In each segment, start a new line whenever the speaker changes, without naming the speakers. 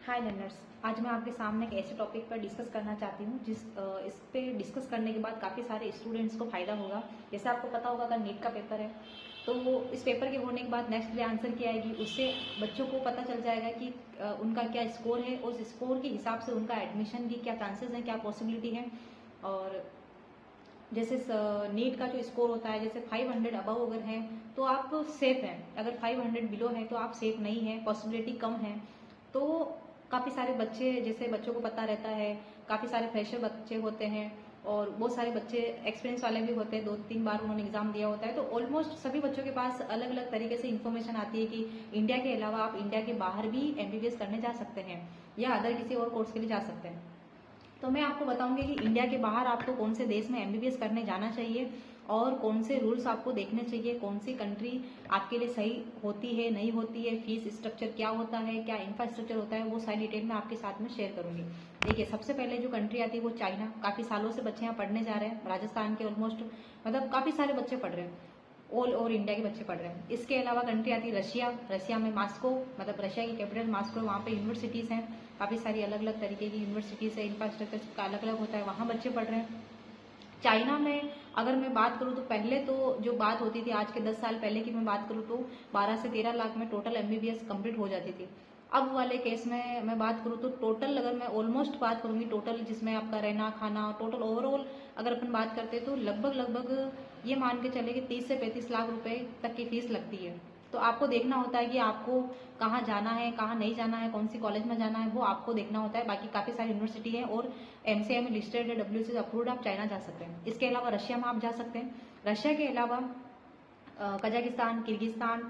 हाय learners, आज मैं आपके सामने एक ऐसे टॉपिक पर डिस्कस करना चाहती हूँ इस पे डिस्कस करने के बाद काफ़ी सारे स्टूडेंट्स को फायदा होगा। जैसे आपको पता होगा अगर नीट का पेपर है तो इस पेपर के होने के बाद नेक्स्ट डे आंसर की आएगी, उससे बच्चों को पता चल जाएगा कि उनका क्या स्कोर है और उस स्कोर के हिसाब से उनका एडमिशन की क्या चांसेस हैं, क्या पॉसिबिलिटी है। और जैसे नीट का जो स्कोर होता है, जैसे 500 अबव अगर है तो आप सेफ हैं, अगर 500 बिलो है तो आप सेफ नहीं है, पॉसिबिलिटी कम है। तो काफ़ी सारे बच्चे, जैसे बच्चों को पता रहता है, काफ़ी सारे फ्रेशर बच्चे होते हैं और बहुत सारे बच्चे एक्सपीरियंस वाले भी होते हैं, 2-3 बार उन्होंने एग्जाम दिया होता है। तो ऑलमोस्ट सभी बच्चों के पास अलग अलग तरीके से इन्फॉर्मेशन आती है कि इंडिया के अलावा आप इंडिया के बाहर भी एमबीबीएस करने जा सकते हैं या अदर किसी और कोर्स के लिए जा सकते हैं। तो मैं आपको बताऊंगी कि इंडिया के बाहर आपको कौन से देश में एमबीबीएस करने जाना चाहिए और कौन से रूल्स आपको देखने चाहिए, कौन सी कंट्री आपके लिए सही होती है, नहीं होती है, फीस स्ट्रक्चर क्या होता है, क्या इंफ्रास्ट्रक्चर होता है, वो सारी डिटेल मैं आपके साथ में शेयर करूंगी। देखिए, सबसे पहले जो कंट्री आती है वो चाइना। काफ़ी सालों से बच्चे यहाँ पढ़ने जा रहे हैं, राजस्थान के ऑलमोस्ट मतलब काफ़ी सारे बच्चे पढ़ रहे हैं, ऑल ओवर इंडिया के बच्चे पढ़ रहे हैं। इसके अलावा कंट्री आती है रशिया। रशिया में मास्को, मतलब रशिया की कैपिटल मास्को, वहाँ पे यूनिवर्सिटीज़ हैं, काफ़ी सारी अलग अलग तरीके की यूनिवर्सिटीज़ है, इंफ्रास्ट्रक्चर का अलग अलग होता है, वहाँ बच्चे पढ़ रहे हैं। चाइना में अगर मैं बात करूँ तो पहले तो जो बात होती थी, आज के 10 साल पहले की मैं बात करूँ तो 12 से 13 लाख में टोटल एमबीबीएस कंप्लीट हो जाती थी। अब वाले केस में मैं बात करूँ तो टोटल, अगर मैं ऑलमोस्ट बात करूँगी टोटल, जिसमें आपका रहना खाना टोटल ओवरऑल अगर अपन बात करते हैं तो लगभग ये मान के चले कि 30 से 35 लाख रुपए तक की फीस लगती है। तो आपको देखना होता है कि आपको कहाँ जाना है, कहाँ नहीं जाना है, कौन सी कॉलेज में जाना है, वो आपको देखना होता है। बाकी काफ़ी सारी यूनिवर्सिटी है और एमसीआई में लिस्टेड है, डब्ल्यूसी अप्रूव्ड, आप चाइना जा सकते हैं। इसके अलावा रशिया में आप जा सकते हैं। रशिया के अलावा Kazakhstan, Kyrgyzstan,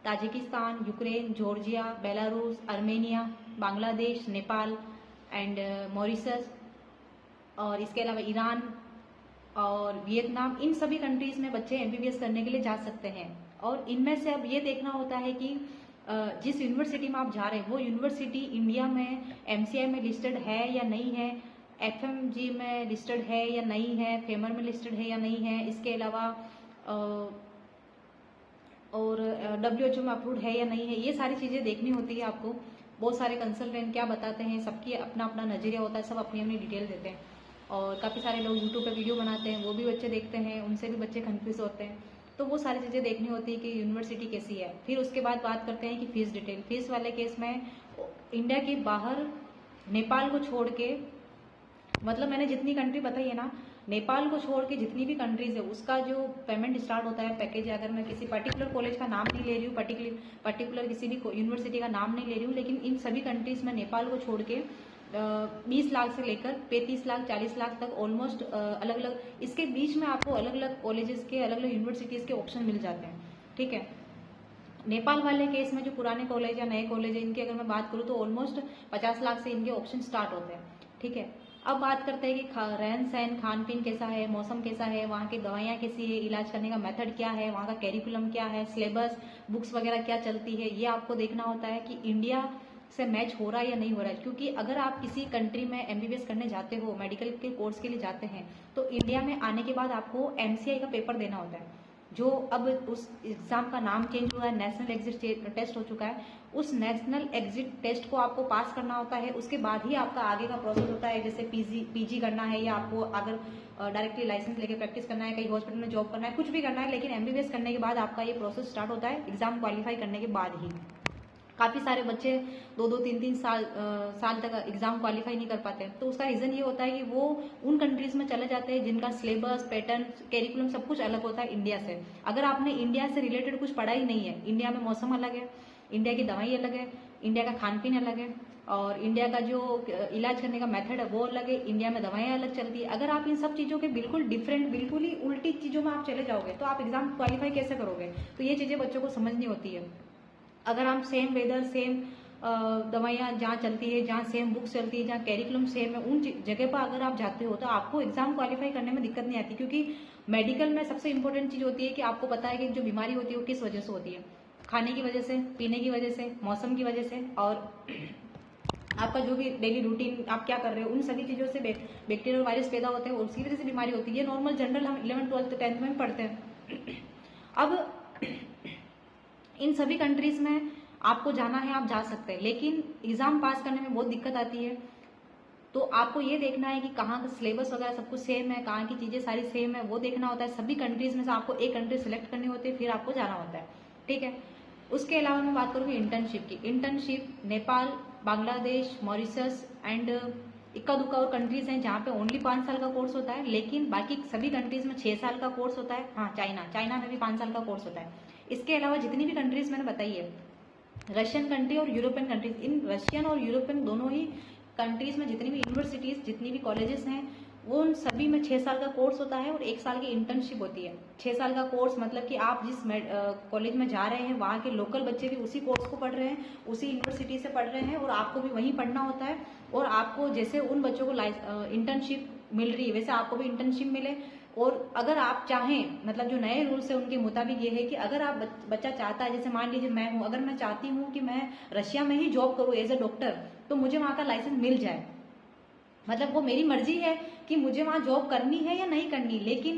Tajikistan, Ukraine, Georgia, Belarus, Armenia, Bangladesh, Nepal and Mauritius, और इसके अलावा ईरान और वियतनाम, इन सभी कंट्रीज में बच्चे एमबीबीएस करने के लिए जा सकते हैं। और इनमें से अब ये देखना होता है कि जिस यूनिवर्सिटी में आप जा रहे हैं वो यूनिवर्सिटी इंडिया में एमसीआई में लिस्टेड है या नहीं है, एफएमजी में लिस्टेड है या नहीं है, फेमर में लिस्टेड है या नहीं है, इसके अलावा और डब्ल्यूएचओ में अप्रूव्ड है या नहीं है, ये सारी चीज़ें देखनी होती है आपको। बहुत सारे कंसल्टेंट क्या बताते हैं, सबकी अपना अपना नज़रिया होता है, सब अपनी अपनी डिटेल देते हैं। और काफ़ी सारे लोग यूट्यूब पे वीडियो बनाते हैं, वो भी बच्चे देखते हैं, उनसे भी बच्चे कन्फ्यूज होते हैं। तो वो सारी चीज़ें देखनी होती है कि यूनिवर्सिटी कैसी है। फिर उसके बाद बात करते हैं कि फ़ीस डिटेल। फीस वाले केस में इंडिया के बाहर नेपाल को छोड़ के, मतलब मैंने जितनी कंट्री बताई है ना, नेपाल को छोड़ के जितनी भी कंट्रीज है उसका जो पेमेंट स्टार्ट होता है पैकेज, अगर मैं किसी पर्टिकुलर कॉलेज का नाम नहीं ले रही हूँ, पर्टिकुलर किसी भी यूनिवर्सिटी का नाम नहीं ले रही हूँ, लेकिन इन सभी कंट्रीज में नेपाल को छोड़ के 20 लाख से लेकर 35 लाख 40 लाख तक ऑलमोस्ट अलग अलग, इसके बीच में आपको अलग अलग कॉलेजेस के, अलग अलग यूनिवर्सिटीज़ के ऑप्शन मिल जाते हैं। ठीक है, नेपाल वाले केस में जो पुराने कॉलेज या नए कॉलेज है, इनकी अगर मैं बात करूँ तो ऑलमोस्ट 50 लाख से इनके ऑप्शन स्टार्ट होते हैं। ठीक है, अब बात करते हैं कि रहन सहन, खान पीन कैसा है, मौसम कैसा है, वहाँ की दवाइयाँ कैसी है, इलाज करने का मेथड क्या है, वहाँ का कैरिकुलम क्या है, सिलेबस, बुक्स वगैरह क्या चलती है, ये आपको देखना होता है कि इंडिया से मैच हो रहा है या नहीं हो रहा है। क्योंकि अगर आप किसी कंट्री में एमबीबीएस करने जाते हो, मेडिकल के कोर्स के लिए जाते हैं, तो इंडिया में आने के बाद आपको एमसीआई का पेपर देना होता है, जो अब उस एग्जाम का नाम चेंज हुआ है, नेशनल एग्जिट टेस्ट हो चुका है। उस नेशनल एग्जिट टेस्ट को आपको पास करना होता है, उसके बाद ही आपका आगे का प्रोसेस होता है। जैसे पीजी करना है, या आपको अगर डायरेक्टली लाइसेंस लेके प्रैक्टिस करना है, कहीं हॉस्पिटल में जॉब करना है, कुछ भी करना है, लेकिन एमबीबीएस करने के बाद आपका ये प्रोसेस स्टार्ट होता है, एग्जाम क्वालिफाई करने के बाद ही। काफ़ी सारे बच्चे 2-2 3-3 साल तक एग्जाम क्वालिफाई नहीं कर पाते, तो उसका रीज़न ये होता है कि वो उन कंट्रीज में चले जाते हैं जिनका सिलेबस, पैटर्न, कैरिकुलम सब कुछ अलग होता है इंडिया से। अगर आपने इंडिया से रिलेटेड कुछ पढ़ा ही नहीं है, इंडिया में मौसम अलग है, इंडिया की दवाई अलग है, इंडिया का खान पीन अलग है, और इंडिया का जो इलाज करने का मेथड है वो अलग है, इंडिया में दवाएं अलग चलती है। अगर आप इन सब चीज़ों के बिल्कुल डिफरेंट, बिल्कुल ही उल्टी चीज़ों में आप चले जाओगे तो आप एग्जाम क्वालिफाई कैसे करोगे। तो ये चीज़ें बच्चों को समझनी होती है। अगर हम सेम वेदर, सेम दवाइयाँ जहाँ चलती है, जहाँ सेम बुक्स चलती है, जहाँ कैरिकुलम सेम है, उन जगह पर अगर आप जाते हो तो आपको एग्जाम क्वालिफाई करने में दिक्कत नहीं आती। क्योंकि मेडिकल में सबसे इंपॉर्टेंट चीज़ होती है कि आपको पता है कि जो बीमारी होती है वो किस वजह से होती है, खाने की वजह से, पीने की वजह से, मौसम की वजह से, और आपका जो भी डेली रूटीन आप क्या कर रहे हो, उन सभी चीज़ों से बैक्टीरिया और वायरस पैदा होते हैं और उसी वजह से बीमारी होती है। ये नॉर्मल जनरल हम 11th 12th 10th में पढ़ते हैं। अब इन सभी कंट्रीज में आपको जाना है आप जा सकते हैं, लेकिन एग्जाम पास करने में बहुत दिक्कत आती है। तो आपको ये देखना है कि कहाँ का सिलेबस वगैरह सब कुछ सेम है, कहाँ की चीज़ें सारी सेम है, वो देखना होता है। सभी कंट्रीज में से आपको एक कंट्री सेलेक्ट करनी होती है, फिर आपको जाना होता है, ठीक है। उसके अलावा मैं बात करूँगी इंटर्नशिप की। Internship Nepal, Bangladesh, Mauritius and इक्का दुक्का और कंट्रीज हैं जहाँ पे ओनली 5 साल का कोर्स होता है, लेकिन बाकी सभी कंट्रीज में 6 साल का कोर्स होता है। हाँ, चाइना में भी 5 साल का कोर्स होता है। इसके अलावा जितनी भी कंट्रीज मैंने बताई है, रशियन कंट्री और यूरोपियन कंट्रीज, इन रशियन और यूरोपियन दोनों ही कंट्रीज में जितनी भी यूनिवर्सिटीज, जितनी भी कॉलेजेस हैं, वो उन सभी में 6 साल का कोर्स होता है और 1 साल की इंटर्नशिप होती है। 6 साल का कोर्स मतलब कि आप जिस कॉलेज में जा रहे हैं वहाँ के लोकल बच्चे भी उसी कोर्स को पढ़ रहे हैं, उसी यूनिवर्सिटी से पढ़ रहे हैं और आपको भी वहीं पढ़ना होता है। और आपको जैसे उन बच्चों को इंटर्नशिप मिल रही है वैसे आपको भी इंटर्नशिप मिले। और अगर आप चाहें, मतलब जो नए रूल्स है उनके मुताबिक ये है कि अगर आप बच्चा चाहता है, जैसे मान लीजिए मैं हूँ, अगर मैं चाहती हूँ कि मैं रशिया में ही जॉब करूँ एज ए डॉक्टर, तो मुझे वहाँ का लाइसेंस मिल जाए। मतलब वो मेरी मर्जी है कि मुझे वहाँ जॉब करनी है या नहीं करनी, लेकिन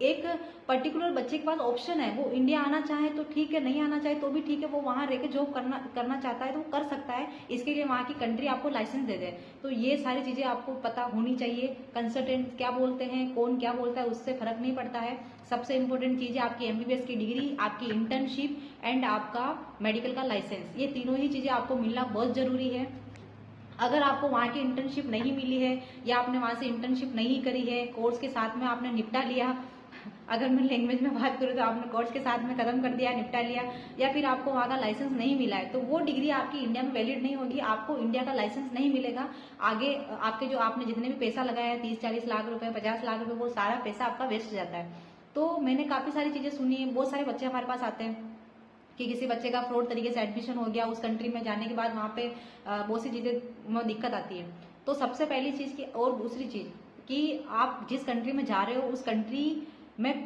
एक पर्टिकुलर बच्चे के पास ऑप्शन है, वो इंडिया आना चाहे तो ठीक है, नहीं आना चाहे तो भी ठीक है, वो वहाँ रह के जॉब करना चाहता है तो कर सकता है। इसके लिए वहाँ की कंट्री आपको लाइसेंस दे दे। तो ये सारी चीज़ें आपको पता होनी चाहिए। कंसल्टेंट क्या बोलते हैं, कौन क्या बोलता है, उससे फर्क नहीं पड़ता है। सबसे इंपॉर्टेंट चीज़ है आपकी MBBS की डिग्री, आपकी इंटर्नशिप एंड आपका मेडिकल का लाइसेंस। ये तीनों ही चीज़ें आपको मिलना बहुत ज़रूरी है। अगर आपको वहाँ की इंटर्नशिप नहीं मिली है या आपने वहाँ से इंटर्नशिप नहीं करी है, कोर्स के साथ में आपने निपटा लिया, अगर मैं लैंग्वेज में बात करूँ तो आपने कोर्स के साथ में खत्म कर दिया, निपटा लिया, या फिर आपको वहाँ का लाइसेंस नहीं मिला है, तो वो डिग्री आपकी इंडिया में वैलिड नहीं होगी, आपको इंडिया का लाइसेंस नहीं मिलेगा। आगे आपके जो आपने जितने भी पैसा लगाया है, 30-40 लाख रुपए, 50 लाख रुपए, वो सारा पैसा आपका वेस्ट जाता है। तो मैंने काफ़ी सारी चीज़ें सुनी है। बहुत सारे बच्चे हमारे पास आते हैं कि किसी बच्चे का फ्रॉड तरीके से एडमिशन हो गया, उस कंट्री में जाने के बाद वहाँ पे बहुत सी चीज़ें में दिक्कत आती है। तो सबसे पहली चीज़ की, और दूसरी चीज़ कि आप जिस कंट्री में जा रहे हो उस कंट्री में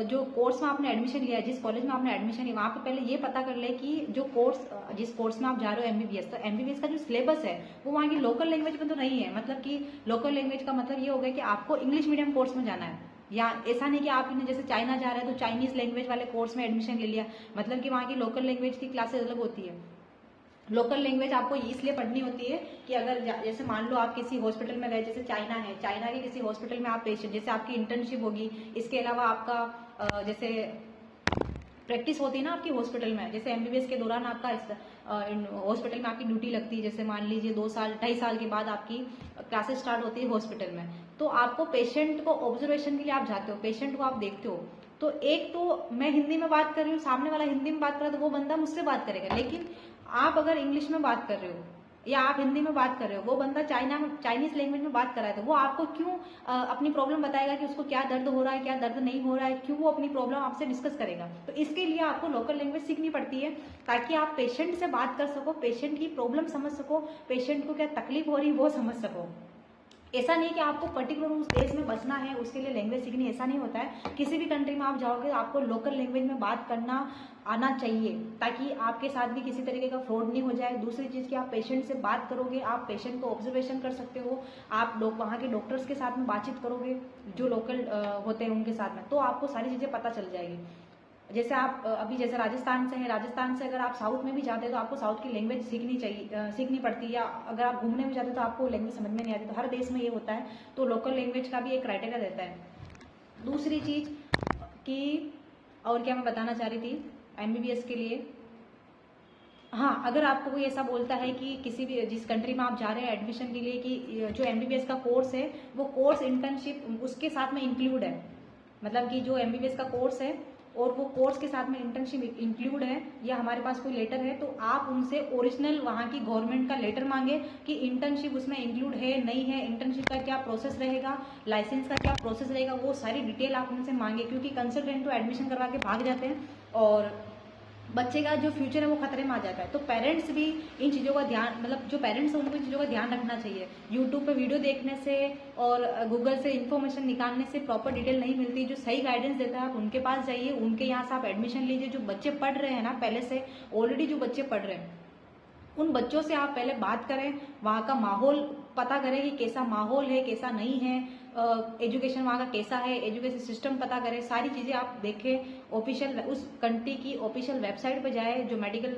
जो कोर्स में आपने एडमिशन लिया है, जिस कॉलेज में आपने एडमिशन लिया, वहाँ पे पहले ये पता कर ले कि जिस कोर्स में आप जा रहे हो MBBS, तो MBBS का जो सिलेबस है वो वहाँ की लोकल लैंग्वेज में तो नहीं है। मतलब कि लोकल लैंग्वेज का मतलब ये हो गया कि आपको इंग्लिश मीडियम कोर्स में जाना है, या ऐसा नहीं कि आपने जैसे चाइना जा रहे हैं तो चाइनीज लैंग्वेज वाले कोर्स में एडमिशन ले लिया। मतलब कि वहाँ की लोकल लैंग्वेज की क्लासेस अलग होती है। लोकल लैंग्वेज आपको इसलिए पढ़नी होती है कि अगर जैसे मान लो आप किसी हॉस्पिटल में गए, जैसे चाइना है, चाइना के किसी हॉस्पिटल में आप पेशेंट, जैसे आपकी इंटर्नशिप होगी, इसके अलावा आपका जैसे प्रैक्टिस होती है ना आपकी हॉस्पिटल में, जैसे MBBS के दौरान आपका हॉस्पिटल में आपकी ड्यूटी लगती है, जैसे मान लीजिए 2 साल 2.5 साल के बाद आपकी क्लासेस स्टार्ट होती है हॉस्पिटल में। तो आपको पेशेंट को ऑब्जर्वेशन के लिए आप जाते हो, पेशेंट को आप देखते हो। तो एक तो मैं हिंदी में बात कर रही हूँ, सामने वाला हिंदी में बात कर रहा है तो वो बंदा मुझसे बात करेगा, लेकिन आप अगर इंग्लिश में बात कर रहे हो या आप हिंदी में बात कर रहे हो, वो बंदा चाइनीज लैंग्वेज में बात कर रहा है, तो वो आपको क्यों अपनी प्रॉब्लम बताएगा कि उसको क्या दर्द हो रहा है, क्या दर्द नहीं हो रहा है, क्यों वो अपनी प्रॉब्लम आपसे डिस्कस करेगा। तो इसके लिए आपको लोकल लैंग्वेज सीखनी पड़ती है ताकि आप पेशेंट से बात कर सको, पेशेंट की प्रॉब्लम समझ सको, पेशेंट को क्या तकलीफ हो रही है वो समझ सको। ऐसा नहीं कि आपको पर्टिकुलर उस देश में बसना है उसके लिए लैंग्वेज सीखनी, ऐसा नहीं होता है। किसी भी कंट्री में आप जाओगे आपको लोकल लैंग्वेज में बात करना आना चाहिए ताकि आपके साथ भी किसी तरीके का फ्रॉड नहीं हो जाए। दूसरी चीज़ कि आप पेशेंट से बात करोगे, आप पेशेंट को ऑब्जर्वेशन कर सकते हो, आप वहाँ के डॉक्टर्स के साथ में बातचीत करोगे जो लोकल होते हैं उनके साथ में, तो आपको सारी चीज़ें पता चल जाएगी। जैसे आप अभी जैसे राजस्थान से हैं, राजस्थान से अगर आप साउथ में भी जाते हैं तो आपको साउथ की लैंग्वेज सीखनी पड़ती है, या अगर आप घूमने में जाते हैं तो आपको लैंग्वेज समझ में नहीं आती। तो हर देश में ये होता है, तो लोकल लैंग्वेज का भी एक क्राइटेरिया रहता है। दूसरी चीज़ कि और क्या मैं बताना चाह रही थी MBBS के लिए, हाँ, अगर आपको कोई ऐसा बोलता है कि किसी भी जिस कंट्री में आप जा रहे हैं एडमिशन के लिए कि जो MBBS का कोर्स है वो कोर्स इंटर्नशिप उसके साथ में इंक्लूड है, मतलब कि जो MBBS का कोर्स है और वो कोर्स के साथ में इंटर्नशिप इंक्लूड है, या हमारे पास कोई लेटर है, तो आप उनसे ओरिजिनल वहाँ की गवर्नमेंट का लेटर मांगे कि इंटर्नशिप उसमें इंक्लूड है नहीं है, इंटर्नशिप का क्या प्रोसेस रहेगा, लाइसेंस का क्या प्रोसेस रहेगा, वो सारी डिटेल आप उनसे मांगे। क्योंकि कंसल्टेंट तो एडमिशन करवा के भाग जाते हैं और बच्चे का जो फ्यूचर है वो खतरे में आ जाता है। तो पेरेंट्स भी इन चीज़ों का ध्यान, मतलब जो पेरेंट्स हैं उनको इन चीज़ों का ध्यान रखना चाहिए। यूट्यूब पे वीडियो देखने से और गूगल से इन्फॉर्मेशन निकालने से प्रॉपर डिटेल नहीं मिलती। जो सही गाइडेंस देता है आप उनके पास जाइए, उनके यहाँ से आप एडमिशन लीजिए। जो बच्चे पढ़ रहे हैं ना, पहले से ऑलरेडी जो बच्चे पढ़ रहे हैं उन बच्चों से आप पहले बात करें, वहाँ का माहौल पता करें कि कैसा माहौल है, कैसा नहीं है, एजुकेशन वहाँ का कैसा है, एजुकेशन सिस्टम पता करें, सारी चीज़ें आप देखें। ऑफिशियल उस कंट्री की ऑफिशियल वेबसाइट पर जाए, जो मेडिकल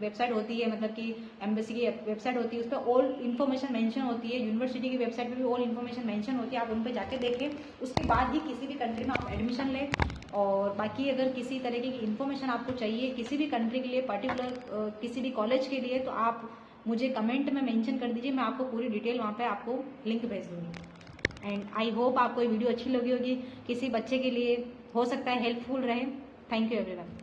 वेबसाइट होती है, मतलब कि एम्बेसी की वेबसाइट होती है, उस पर ऑल इन्फॉर्मेशन मेंशन होती है। यूनिवर्सिटी की वेबसाइट पर भी ऑल इन्फॉर्मेशन मेंशन होती है, आप उन पर जाके देखें, उसके बाद ही किसी भी कंट्री में आप एडमिशन लें। और बाकी अगर किसी तरीके की इन्फॉर्मेशन आपको चाहिए किसी भी कंट्री के लिए, पर्टिकुलर किसी भी कॉलेज के लिए, तो आप मुझे कमेंट में मेंशन कर दीजिए, मैं आपको पूरी डिटेल वहाँ पे आपको लिंक भेज दूँगी। एंड आई होप आपको ये वीडियो अच्छी लगी होगी, किसी बच्चे के लिए हो सकता है हेल्पफुल रहे। Thank you everyone.